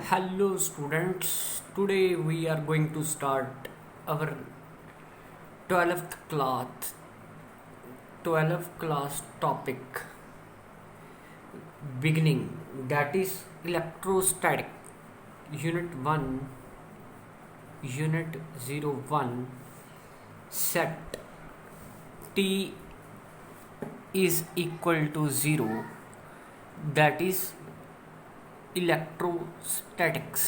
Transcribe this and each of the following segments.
Hello students, today we are going to start our 12th class topic beginning, that is electrostatic unit 1 unit 01. Set T is equal to 0, that is electrostatics.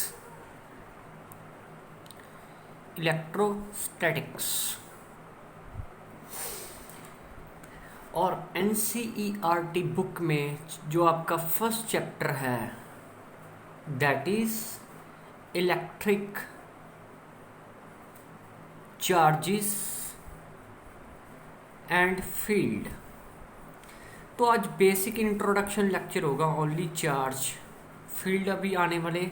और NCERT book में जो आपका first chapter है that is electric charges and field. तो आज basic introduction lecture होगा, only charge field अभी आने वाले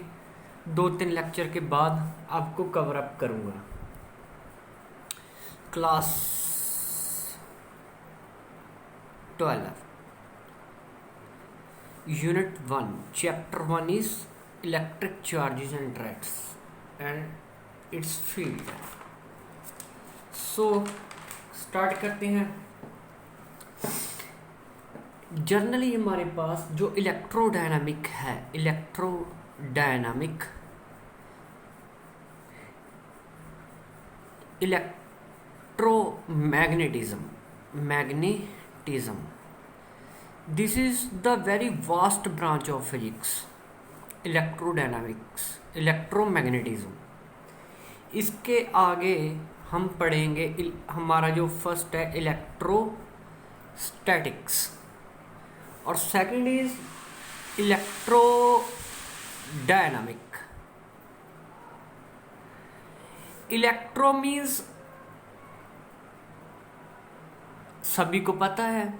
2-3 लेक्चर के बाद आपको कवर अप करूंगा। Class 12 unit 1 chapter 1 is electric charges and tracks and it's field. So start करते हैं। जनरली हमारे पास जो इलेक्ट्रोडायनामिक है, magnetism, this is the very vast branch of physics. Electromagnetism, इसके आगे हम पढ़ेंगे हमारा जो फर्स्ट है इलेक्ट्रोस्टैटिक्स और second is electrodynamic. Electro means सभी को पता है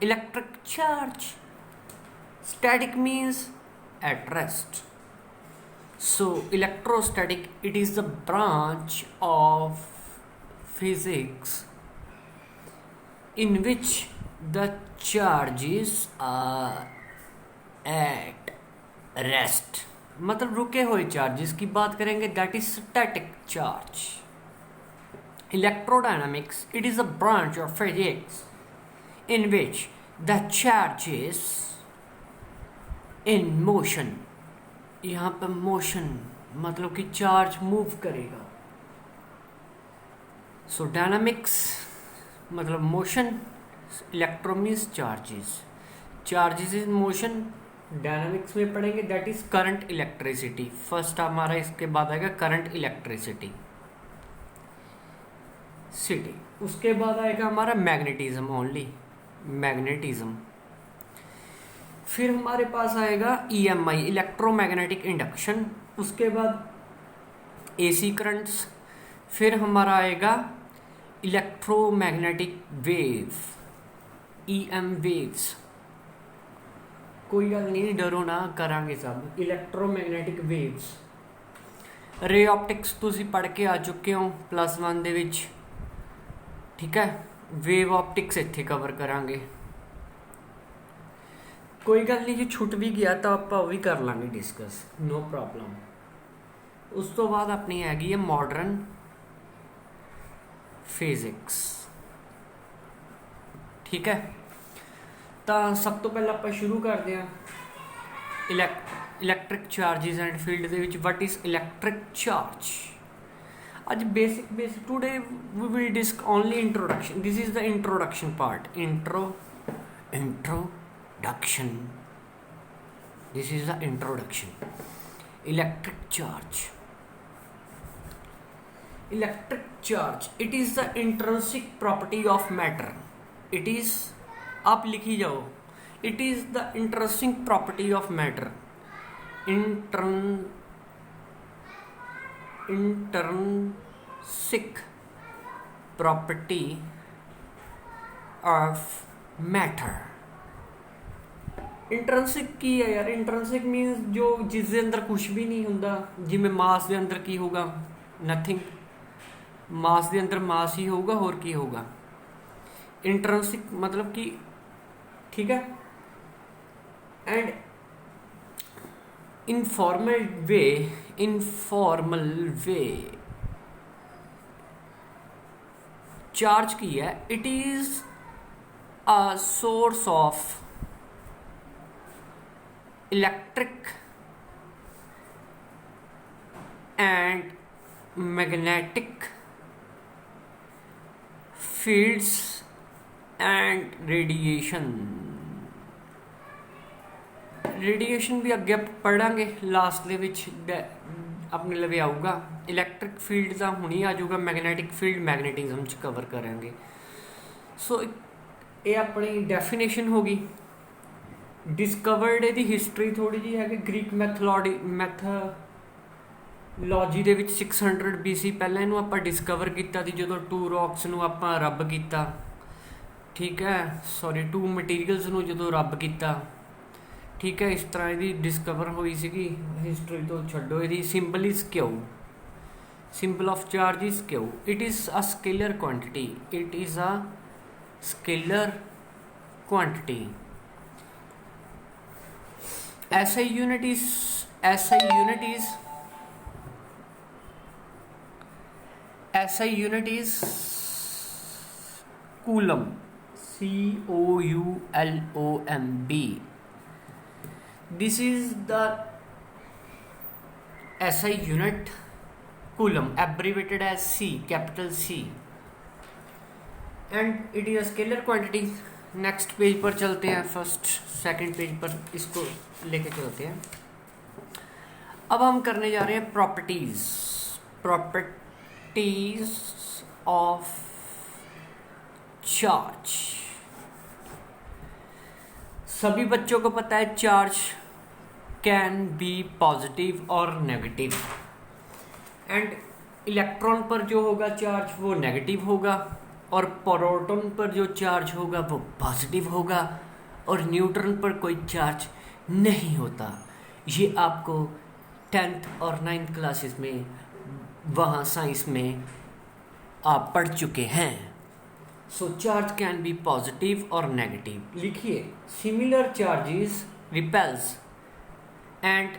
electric charge, static means at rest. So electrostatic it is the branch of physics in which the charges are at rest, मतलब रुके हुए चार्जेस की बात करेंगे, that is static charge. Electrodynamics it is a branch of physics in which the charges in motion, यहाँ पर motion मतलब कि चार्ज मूव करेगा। सो डायनामिक्स मतलब motion, electro means charges is motion. Dynamics में पढ़ेंगे that is current electricity. First हमारा इसके बाद आएगा करंट इलेक्ट्रिसिटी। उसके बाद आएगा हमारा मैग्नेटिज्म, ओनली मैग्नेटिज्म। फिर हमारे पास आएगा EMI, इलेक्ट्रोमैग्नेटिक इंडक्शन। उसके बाद AC करंट्स। फिर हमारा आएगा इलेक्ट्रोमैग्नेटिक वेव, EM वेव्स। कोई गल नहीं, डरो ना, करांगे सब। इलेक्ट्रोमैग्नेटिक वेव्स, रे ऑप्टिक्स तुसी पढ़ के आ चुके हो +1 ਦੇ ਵਿੱਚ, ठीक है। वेव ऑप्टिक्स ਇੱਥੇ कवर करांगे। कोई गल नहीं, जो छुट भी गया तो ਆਪਾਂ ਉਹ ਵੀ कर ਲਾਂਗੇ डिस्कस, नो प्रॉब्लम। उस तो बाद अपनी हैगी है मॉडर्न फिजिक्स, ठीक है। तो सब तो पहले आप शुरू करते हैं इलैक्ट्रिक चार्जेस एंड फील्ड दे विच व्हाट इज इलैक्ट्रिक चार्ज। आज basic today we will discuss only introduction. This is the introduction part, introduction, this is the introduction. Electric charge it is the intrinsic property of matter. It is, आप लिखी जाओ, it is the intrinsic property of matter. Intrinsic property of matter. Intrinsic की है यार, intrinsic means जो जिसके अंदर कुछ भी नहीं होंदा, जिमें मास के अंदर की होगा, नथिंग। मास के अंदर मास ही होगा, और की होगा। इंट्रिंसिक मतलब कि, ठीक है। एंड इनफॉर्मल वे चार्ज की है, it is a source of electric and magnetic fields and radiation भी अगे पढ़ांगे लास्ट दे विच अपने लवे आऊगा। इलैक्ट्रिक फील्ड का हुणी आ जाऊगा, मैगनैटिक फील्ड मैगनेटिज्म च कवर करेंगे। सो ये अपनी डेफिनेशन होगी। डिस्कवर्ड दी हिस्टरी थोड़ी जी है कि ग्रीक मैथोलॉजी दे विच 600 BC पहले इनू आपां डिस्कवर किया सी, जो टू रॉक्स नू आपां रब किया, ठीक है, सॉरी टू मटीरियल्स नू जो रब किया, ठीक है, इस तरह यदी डिस्कवर हुई सी। हिस्टरी तो छड्डो, यदी symbol is Q, symbol of charge is Q, it is a scalar quantity, it is a scalar quantity. SI unit is coulomb, COULOMB. This is the SI unit, coulomb, abbreviated as C, capital C, and it is a scalar quantity. Next page पर चलते हैं, first second page पर इसको लेके चलते हैं। अब हम करने जा रहे हैं प्रॉपर्टीज ऑफ चार्ज। सभी बच्चों को पता है चार्ज कैन बी पॉजिटिव और नेगेटिव, एंड इलेक्ट्रॉन पर जो होगा चार्ज वो नेगेटिव होगा, और प्रोटॉन पर जो चार्ज होगा वो पॉजिटिव होगा, और न्यूट्रॉन पर कोई चार्ज नहीं होता। ये आपको 10th और 9th क्लासेस में वहाँ साइंस में आप पढ़ चुके हैं। So charge can be positive और नेगेटिव। लिखिए, similar charges repels and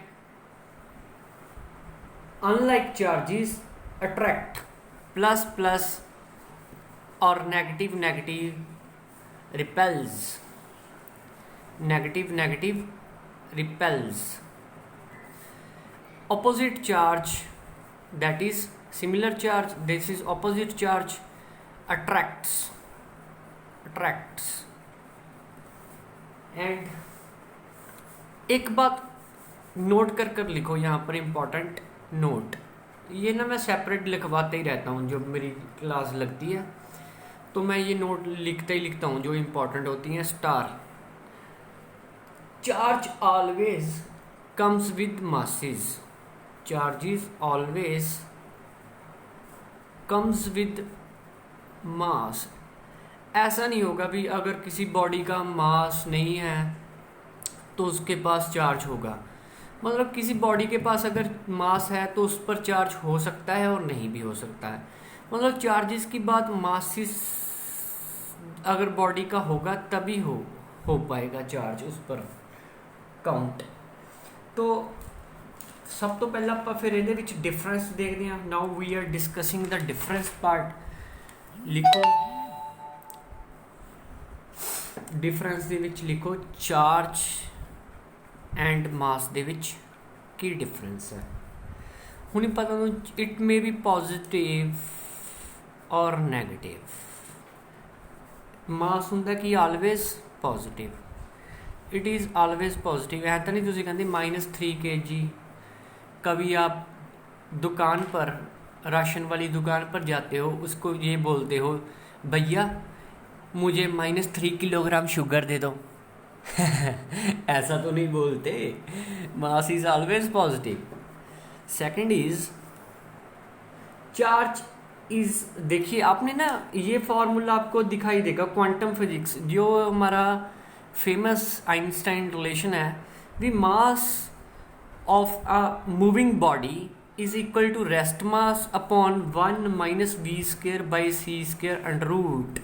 unlike charges attract, plus plus और negative repels, negative repels. opposite charge, that is similar charge, this is opposite charge, attracts and एक बात note कर लिखो यहाँ पर, important note, ये ना मैं सेपरेट लिखवाते ही रहता हूँ जब मेरी क्लास लगती है, तो मैं ये नोट लिखता हूँ जो इम्पोर्टेंट होती हैं। Star, charge always comes with masses, charges always comes with mass. ऐसा नहीं होगा भी अगर किसी बॉडी का मास नहीं है तो उसके पास चार्ज होगा, मतलब किसी बॉडी के पास अगर मास है तो उस पर चार्ज हो सकता है और नहीं भी हो सकता है। मतलब चार्जेस की बात मासिस अगर बॉडी का होगा तभी हो पाएगा चार्ज उस पर काउंट। तो सब तो पहले आप फिर ਇਹਦੇ ਵਿੱਚ डिफरेंस देखते हैं। Now we are discussing the difference part. लिखो डिफरेंस ਦੇ ਵਿੱਚ लिखो चार्ज एंड मास ਦੇ ਵਿੱਚ ਕੀ डिफरेंस है। ਹੁਣ पता नहीं इट मे बी पॉजिटिव और नेगेटिव। मास ਹੁੰਦਾ कि always positive, it is always positive. है तो नहीं तुम कहते -3 kg। कभी आप दुकान पर राशन वाली दुकान पर जाते हो, उसको ये बोलते हो भैया मुझे -3 किलोग्राम शुगर दे दो ऐसा तो नहीं बोलते। Mass is always positive. Second is charge is, देखिए आपने ना ये फॉर्मूला आपको दिखाई देगा क्वांटम फिजिक्स, जो हमारा फेमस आइंस्टाइन रिलेशन है, the mass of a moving body is equal to rest mass upon 1 - v²/c² under root.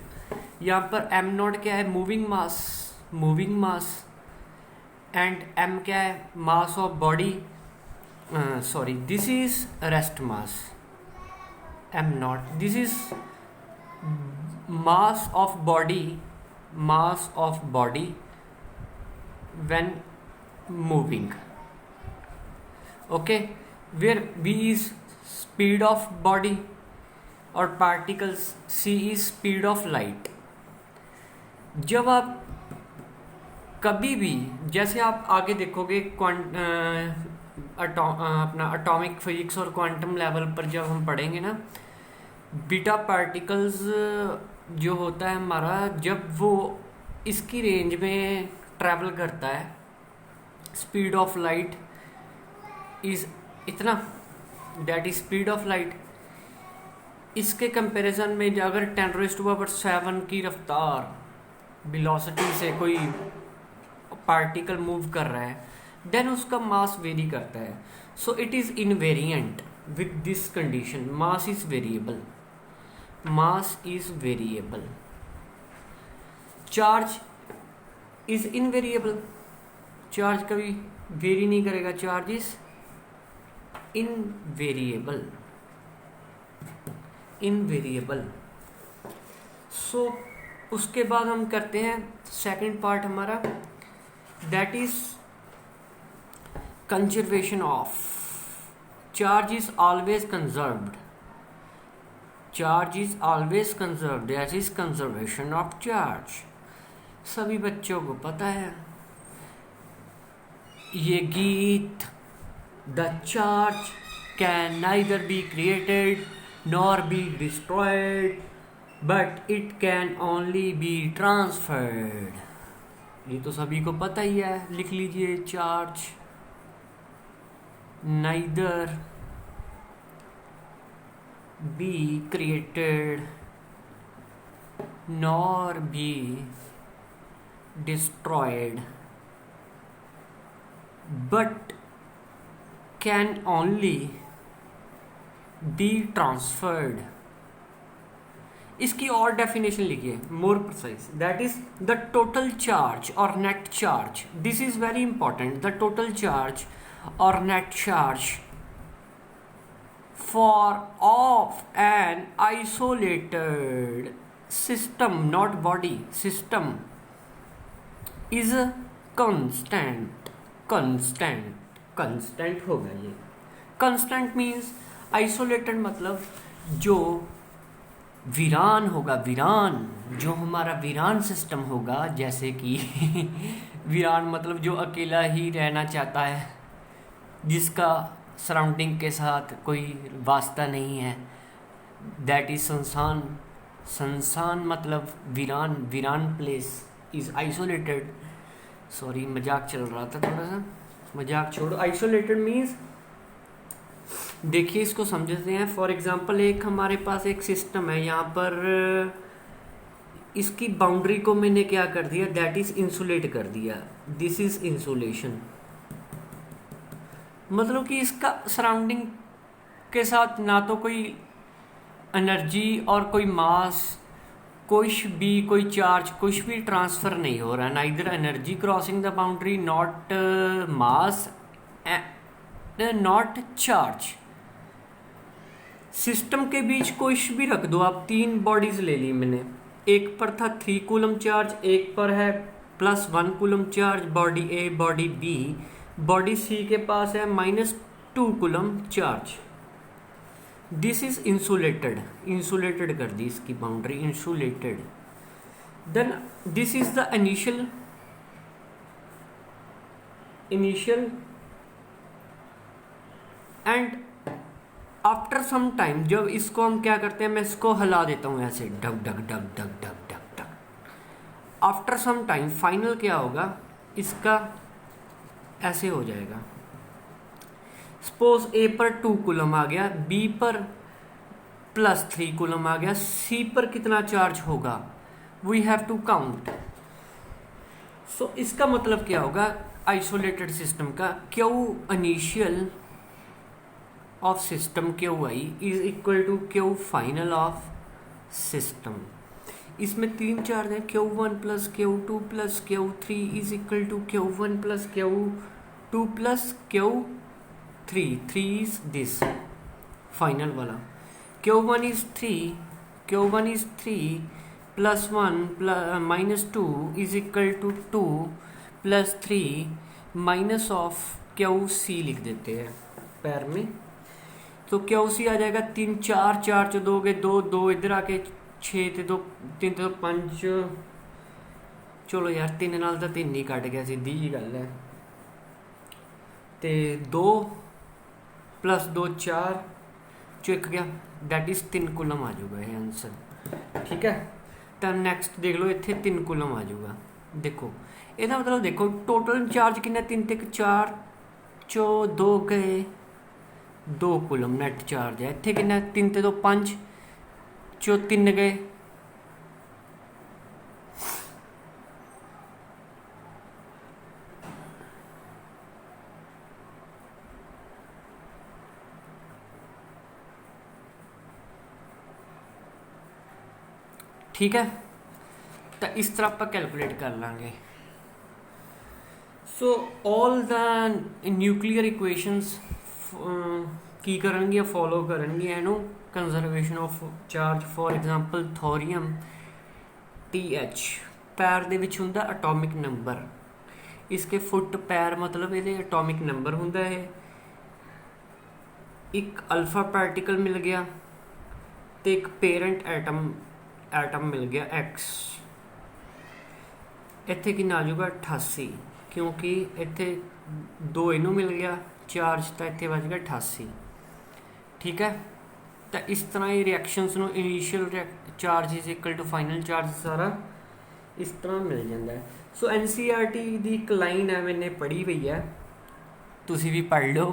यहाँ पर m0 क्या है, मूविंग मास, एंड m क्या है, mass of body. sorry, this is rest mass, m naught. This is mass of body, mass of body when moving. Okay, where v is speed of body और particles, c is speed of light. जब आप कभी भी, जैसे आप आगे देखोगे अपना एटॉमिक फिजिक्स और क्वांटम लेवल पर जब हम पढ़ेंगे ना, बीटा पार्टिकल्स जो होता है हमारा, जब वो इसकी रेंज में ट्रैवल करता है, स्पीड ऑफ लाइट इज इतना, that is speed of light. इसके कंपैरिजन में अगर 10⁻⁷ की रफ्तार वेलोसिटी से कोई पार्टिकल मूव कर रहा है, देन उसका मास वेरी करता है. So it is invariant with this condition. Mass is variable, mass is variable. Charge is invariable, charge कभी वेरी नहीं करेगा. Charge is invariable, invariable. So उसके बाद हम करते हैं सेकंड पार्ट हमारा, that is conservation of. Charge is always conserved, charge is always conserved, that is conservation of charge. सभी बच्चों को पता है ये गीत. The charge can neither be created nor be destroyed, but it can only be transferred. ये तो सभी को पता ही है, लिख लीजिए. Charge neither be created nor be destroyed, but can only be transferred. इसकी और डेफिनेशन लिखिए, more precise. That is the total charge और net charge. This is very important. The total charge और net charge for of an isolated system, not body, system, is constant. Constant, constant होगा ये. Constant means isolated, मतलब जो वीरान होगा, वीरान, जो हमारा वीरान सिस्टम होगा. जैसे कि वीरान मतलब जो अकेला ही रहना चाहता है, जिसका सराउंडिंग के साथ कोई वास्ता नहीं है, दैट इज संसान. संसान मतलब वीरान, वीरान प्लेस इज आइसोलेटेड. सॉरी, मजाक चल रहा था, थोड़ा सा मजाक छोड़ो. आइसोलेटेड मीन्स, देखिए इसको समझते हैं. फॉर एग्जांपल, एक हमारे पास एक सिस्टम है, यहाँ पर इसकी बाउंड्री को मैंने क्या कर दिया, दैट इज इंसुलेट कर दिया. This is insulation. मतलब कि इसका सराउंडिंग के साथ ना तो कोई एनर्जी और कोई मास, कुछ भी, कोई चार्ज, कुछ भी ट्रांसफर नहीं हो रहा. Neither energy crossing the boundary, not mass, not charge. System के बीच कुछ भी रख दो आप. 3 बॉडीज ले ली मैंने. एक पर था 3 कूलम चार्ज, एक पर है +1 coulomb charge. Body A, body B. Body C के पास है -2 coulomb charge. This is insulated. Insulated कर दी इसकी boundary, insulated. Then this is the initial and after some time, जब इसको हम क्या करते हैं, मैं इसको हिला देता हूँ ऐसे, डग डग डग डग डग डग डग. आफ्टर सम टाइम फाइनल क्या होगा, इसका ऐसे हो जाएगा. सपोज ए पर 2 कूलम आ गया, बी पर +3 कूलम आ गया, सी पर कितना चार्ज होगा, we have to count. So इसका मतलब क्या होगा आइसोलेटेड सिस्टम का, Q initial of system Q I is equal to Q final of system. इसमें 3 चार्ज है, Q1 + Q2 + Q3 is equal to Q1 + Q2 + Q 3 is this final वाला, Q1 is 3, Q1 is 3 plus 1 minus 2 is equal to 2 plus 3 minus of QC लिख देते हैं पैर में। तो QC आ जाएगा 3 4 4 चो 2 गए 2 2 इधर आके 6 ते 2 3 ते 5, चलो यार 3 नाल तो 3 ही कट गया, सीधी जी गल है। तो 2 प्लस 2 4 चुक गया, दैट इज़ 3 कूलम आ जाऊगा ये आंसर। ठीक है, तो नैक्सट देख लो, इतने 3 कूलम आ जाऊगा। देखो ਇਹਦਾ मतलब देखो टोटल चार्ज कितना 3 ते 4 चो 2 गए 2 कूलम नैट चार्ज है। इतने कितना 3 ते 2 5 चो 3 गए, ठीक है। तो इस तरह आप कैलकुलेट कर लाँगे। So all the nuclear equations की करनगियाँ फॉलो करनगियाँ इनू conservation of charge. For example thorium TH पैर दे विच हुंदा एटॉमिक नंबर, इसके फुट पैर मतलब ये एटॉमिक नंबर हुंदा है। एक अल्फा पार्टिकल मिल गया तो एक पेरेंट एटम मिल गया X। इत्थे कितना आ जाऊगा 88, क्योंकि इत्थे 2 इनू मिल गया चार्ज, तो इत्थे बच गया 88। ठीक है, तो इस तरह ये रिएक्शनस नू initial charge is equal to final charge सारा इस तरह मिल जाता है। सो NCERT की एक लाइन है मैंने पढ़ी हुई है, तुसी भी पढ़ लो,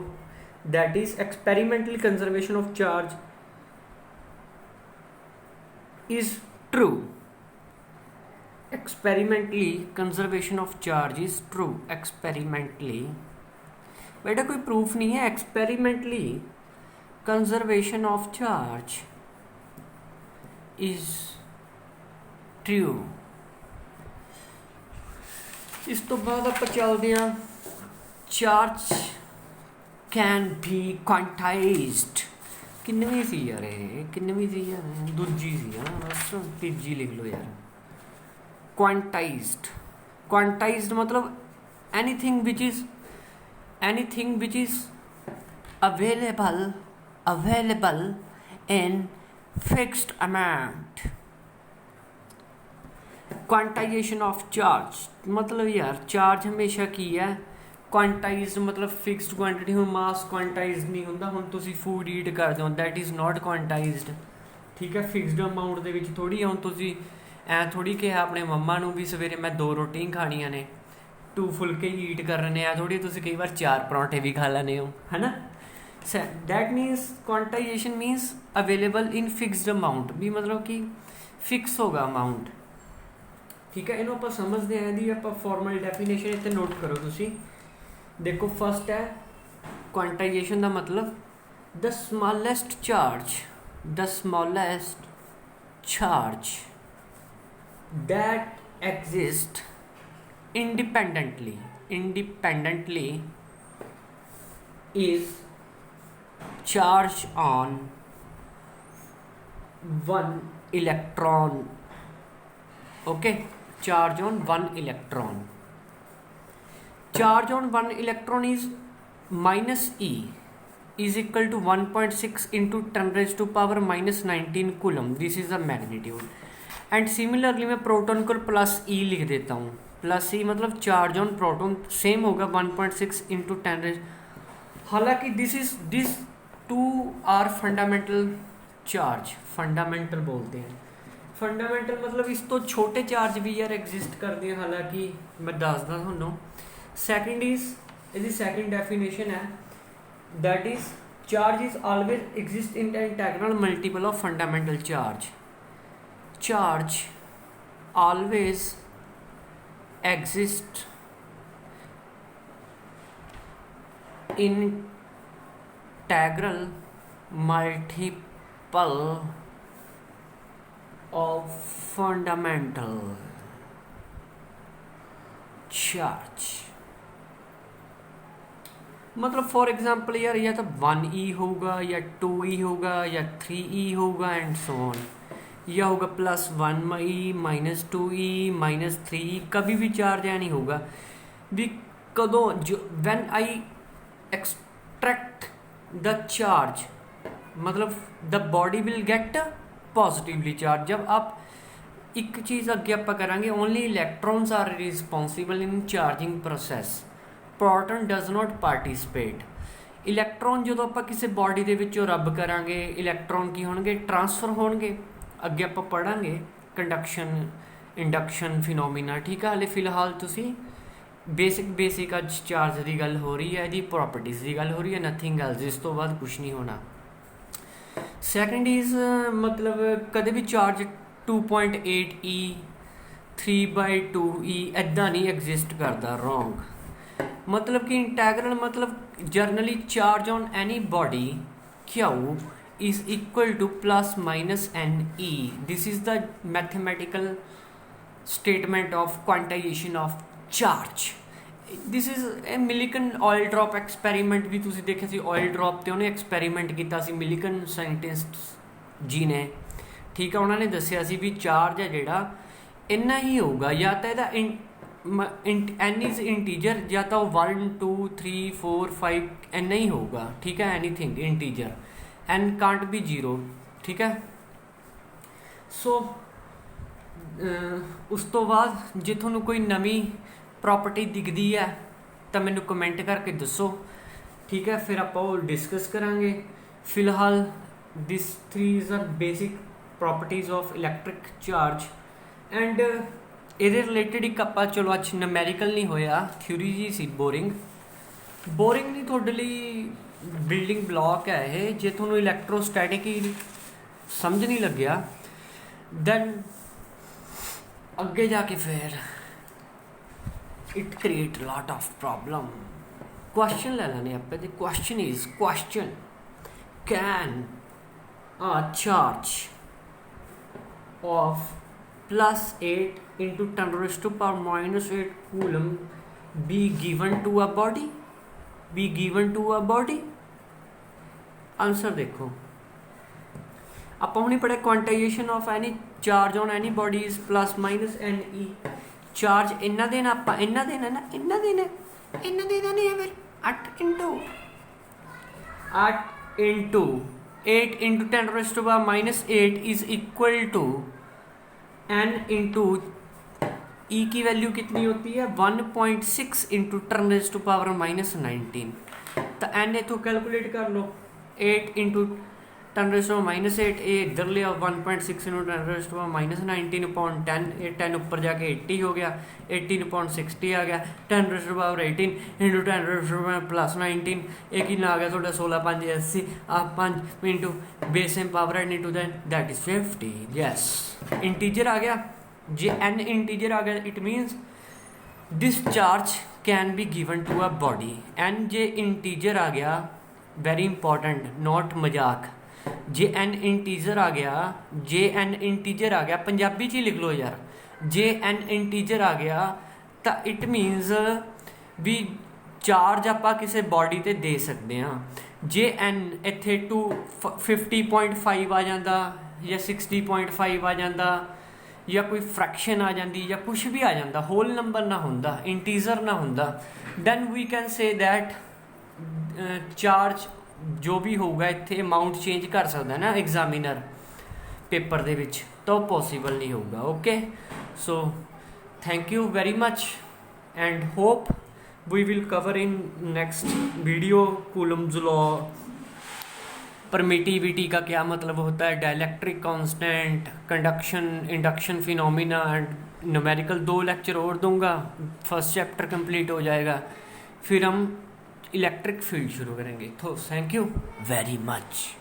that is experimental conservation of charge is true. Experimentally conservation of charge is true. Experimentally बेटा कोई प्रूफ नहीं है, experimentally conservation of charge is true. इस तो बाद आप चलते हैं, चार्ज कैन बी क्वांटाइज्ड। किन्नवी सी यार ये, किन्नवी सी यार, दूजी सी है ना, बस तीजी लिख लो यार। क्वांटाइज्ड, क्वांटाइज्ड मतलब anything which is available in fixed amount. Quantization of charge मतलब यार चार्ज हमेशा की है क्वांटाइज्ड, मतलब फिक्स्ड क्वांटिटी। हुण मास क्वांटाइज्ड नहीं हुंदा, हुण तुसीं फूड ईट करदे हो दैट इज़ नॉट क्वांटाइज्ड। ठीक है, फिक्स्ड अमाउंट दे विच थोड़ी हुण तुसीं ऐ थोड़ी कहा अपने मम्मा नूं भी सवेरे मैं 2 रोटियां खानियां ने, 2 फुलके ईट करने आ, थोड़ी तुसीं कई बार 4 परौंठे भी खा लैने हो, है ना। That मीनस quantization मीनस available in fixed amount, भी मतलब कि फिक्स होगा अमाउंट। ठीक है, इन्हों आप समझते हैं, यदि आप फॉर्मल डेफिनेशन इतने नोट करो तुसी। देखो फर्स्ट है क्वांटाइजेशन का मतलब the smallest charge that exist independently is charge on 1 electron. Okay, charge on 1 electron. Charge on 1 electron is minus E is equal to 1.6 into 10 raised to power minus 19 coulomb. This is the magnitude. And similarly मैं proton को plus ई लिख देता हूँ। Plus ई मतलब charge on proton same होगा 1.6 into 10 raise. हालांकि this 2 are fundamental charge, fundamental बोलते हैं। फंडामेंटल मतलब इस तो छोटे चार्ज भी यार एग्जिस्ट करते हैं, हालांकि मैं दसदा थोनों। सैकेंड इज इसकी सैकेंड डेफिनेशन है that is charge is always exist in the integral multiple of fundamental charge. Charge always exist in integral multiple of fundamental charge। मतलब फॉर एग्जाम्पल यार या तो 1e होगा या 2e होगा या 3e होगा एंड सो ऑन, या होगा +1e -2e -3e, कभी भी चार्ज या नहीं होगा भी कदों जो when I extract the charge, मतलब the body will get positively charge. जब आप एक चीज़ अगे आप करांगे, only electrons are responsible in charging process, proton does not participate. Electron जो आप किसी बॉडी के विचों रब करांगे, इलैक्ट्रॉन की होणगे ट्रांसफर होणगे, अगे आप पढ़ांगे कंडक्शन इंडक्शन फिनोमिना, ठीक है। हाले फिलहाल तुसी बेसिक अज चार्ज की गल हो रही है, यदि प्रॉपर्टीज़ की गल हो रही है, नथिंग एल्स, इस तो बाद कुछ नहीं होना। सैकेंड इज़ मतलब कदे भी चार्ज 2.8e 3/2e इदा नहीं एग्जिस्ट करता, रॉन्ग। मतलब कि इंटैग्रल मतलब generally charge on any body Q is equal to ±NE. This is the mathematical statement of quantization of charge. This is a Millikan oil drop experiment भी तुसी देखिया सी, oil drop ते उन्हें experiment किया सी Millikan scientists जी ने, ठीक है। उन्होंने दसिया सी भी चार्ज है जेड़ा इन्ना ही होगा, या तो इहदा n इज इंटीजर, या तो 1 2 3 4 5 इन्ना ही होगा, ठीक है। Anything integer, n can't be 0, ठीक है। सो उस तो बाद जे तुहानूं कोई नवीं प्रॉपर्टी दिखती है तो मैनूं कमेंट करके दसो, ठीक है, फिर आप डिस्कस करांगे। फिलहाल this 3 are basic properties of electric charge and ये रिलेटेड एक आप चलो अच नमैरिकल नहीं होया, थ्योरी जी सी बोरिंग नहीं तुहाडे लई बिल्डिंग ब्लॉक है ये। जे तुहानूं इलैक्ट्रोस्टैटिक ही समझ नहीं लग्या दैन अगे जाके फिर it create lot of problem. Question ले लेने आप। The question is can a charge of +8 × 10⁻⁻8 coulomb be given to a body? Answer देखो, आप हमने पढ़ा quantization of any charge on any body is ±NE। Charge इन्ना देना, आप इन्ना देना ना, इन्ना देना नहीं है फिर 8 × 8 × 10⁻8 is equal to n into e की वैल्यू कितनी होती है 1.6 × 10⁻19। तो एन इतों कैलकुलेट कर लो, 8 × 10⁻8 ये इधर लिया 1.6 × 10⁻19/10, ये 10 ऊपर जाके 80 हो गया, 18/60 आ गया, 10⁻18 × 10⁻+19 एक ही ना आ गया थोड़ा 16 5 80 आप 5 into base M power N into that is 50। Yes integer आ गया, जे एन इंटीजर आ गया, it means this charge can be given to a body. N जे इंटीजर आ गया, वेरी इंपॉर्टेंट, नॉट मजाक, जे एन इंटीजर आ गया, पंजाबी च ही लिख लो यार, जे एन इंटीजर आ गया तो इट मीन्स भी चार्ज आप किसी बॉडी ते दे सकते हैं। जे एन इत्थे 50.5 आ जाता या 60.5 आ जाता या कोई फ्रैक्शन आ जाती या कुछ भी आ जाता, होल नंबर ना होंदा, इंटीजर ना होंदा, then we can say that charge जो भी होगा इत्थे अमाउंट चेंज कर सकता है ना एग्जामिनर पेपर दे विच, तो पॉसीबल नहीं होगा। Okay, so thank you very much and hope we will cover in next video coulomb's law, permittivity का क्या मतलब होता है, dielectric constant, conduction induction phenomena and numerical. 2 lecture और दूंगा, फर्स्ट चैप्टर कंप्लीट हो जाएगा, फिर हम इलेक्ट्रिक फील्ड शुरू करेंगे। तो थैंक यू वेरी मच।